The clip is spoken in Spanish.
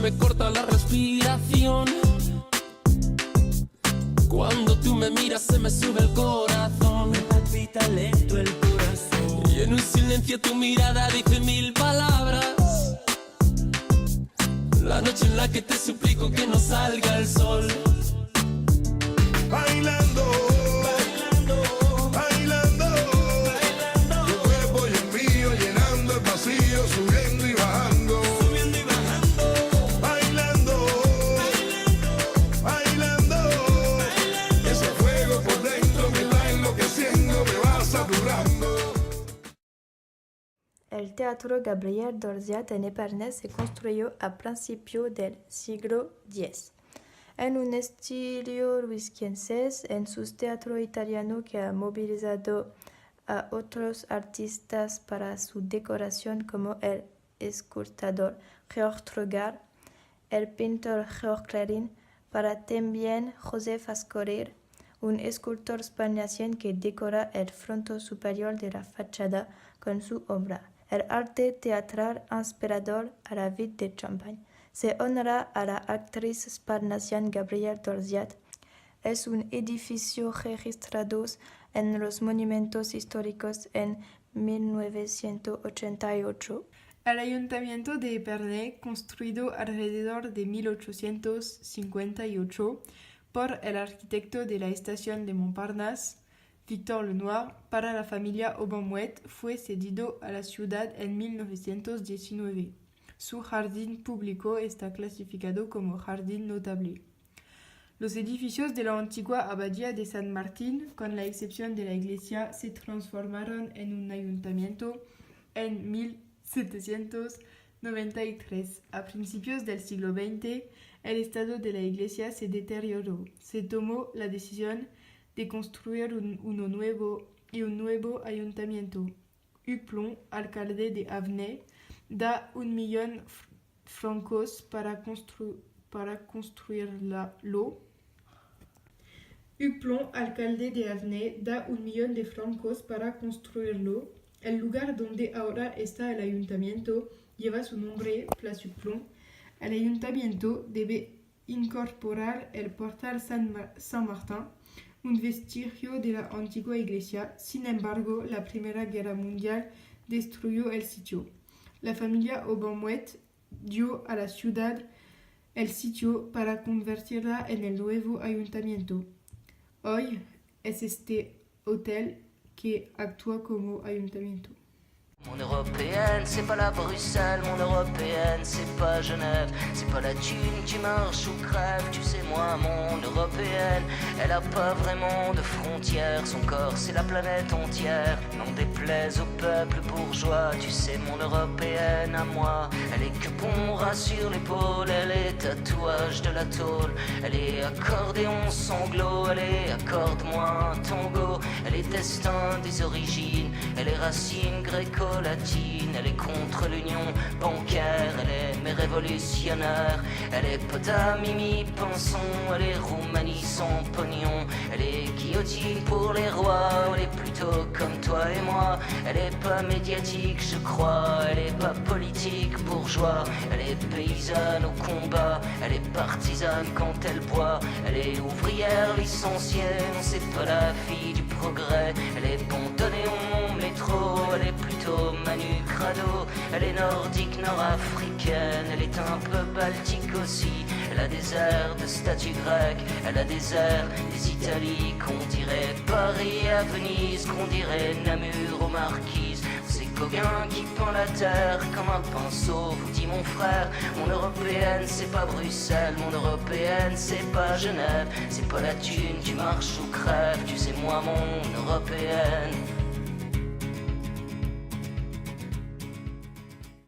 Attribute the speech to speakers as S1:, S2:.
S1: me corta la respiración. Cuando tú me miras se me sube el corazón.
S2: Me palpita lento el corazón.
S1: Y en un silencio tu mirada dice mil palabras. La noche en la que te suplico que no salga el sol.
S3: Bailando, bailando, bailando, bailando. Tu cuerpo y el mío llenando el vacío, subiendo y bajando,
S2: Subiendo y bajando.
S3: bailando, bailando, bailando. Ese fuego por dentro me va enloqueciendo, me va saturando.
S4: El Teatro Gabriel Dorziat en Épernay se construyó a principios del siglo X. En un estilo Luis XV, en su teatro italiano que ha movilizado a otros artistas para su decoración como el escultor Georg Trugar, el pintor Georg Clarín, para también Josef Ascorir, un escultor español que decora el fronto superior de la fachada con su obra. El arte teatral inspirador a la vida de Champagne. Se honra a la actriz española Gabriel Dorziat. Es un edificio registrado en los monumentos históricos en 1988.
S5: El ayuntamiento de Épernay, construido alrededor de 1858 por el arquitecto de la estación de Montparnasse, Victor Lenoir, para la familia Aubin-Muet, fue cedido a la ciudad en 1919. Su jardín público está clasificado como jardín notable. Los edificios de la antigua abadía de San Martín, con la excepción de la iglesia, se transformaron en un ayuntamiento en 1793. A principios del siglo XX, el estado de la iglesia se deterioró. Se tomó la decisión de construir un nuevo ayuntamiento. Huplon, alcalde de Avenay, da 1 millón francos para construirlo. Huplon, alcalde de Avenay, da 1 millón de francos para construirlo. El lugar donde ahora está el ayuntamiento lleva su nombre, Place Huplon. El ayuntamiento debe incorporar el portal Saint-Martin, un vestigio de la antigua iglesia. Sin embargo, la Primera Guerra Mundial destruyó el sitio. La familia Aubin-Muet dio a la ciudad el sitio para convertirla en el nuevo ayuntamiento. Hoy es este hotel que actúa como ayuntamiento.
S6: Mon européenne, c'est pas la Bruxelles, mon européenne, c'est pas Genève, c'est pas la thune qui marche ou crève, tu sais moi, mon européenne, elle a pas vraiment de frontières, son corps c'est la planète entière, n'en déplaise au peuple bourgeois, tu sais mon européenne à moi, elle est que bon rat sur l'épaule, elle est tatouage de la tôle, elle est accordéon sanglot, elle est accorde-moi un tango, elle est destin des origines, elle est racine gréco latine, elle est contre l'union bancaire, elle est mais révolutionnaire, elle est pota mimi pinson, elle est Roumanie sans pognon, elle est guillotine pour les rois, elle est plutôt comme toi et moi, elle est pas médiatique je crois, elle est pas politique bourgeois, elle est paysanne au combat, elle est partisane quand elle boit, elle est ouvrière licenciée, non c'est pas la fille du progrès, elle est pontonéon métro, elle est plutôt Manu Crado, elle est nordique, nord-africaine, elle est un peu baltique aussi, elle a des airs de statue grecque, elle a des airs des Italies, qu'on dirait Paris à Venise, qu'on dirait Namur aux Marquises, c'est Gauguin qui peint la terre comme un pinceau, vous dit mon frère, mon européenne c'est pas Bruxelles, mon européenne c'est pas Genève, c'est pas la thune, tu marches ou crèves, tu sais moi mon européenne.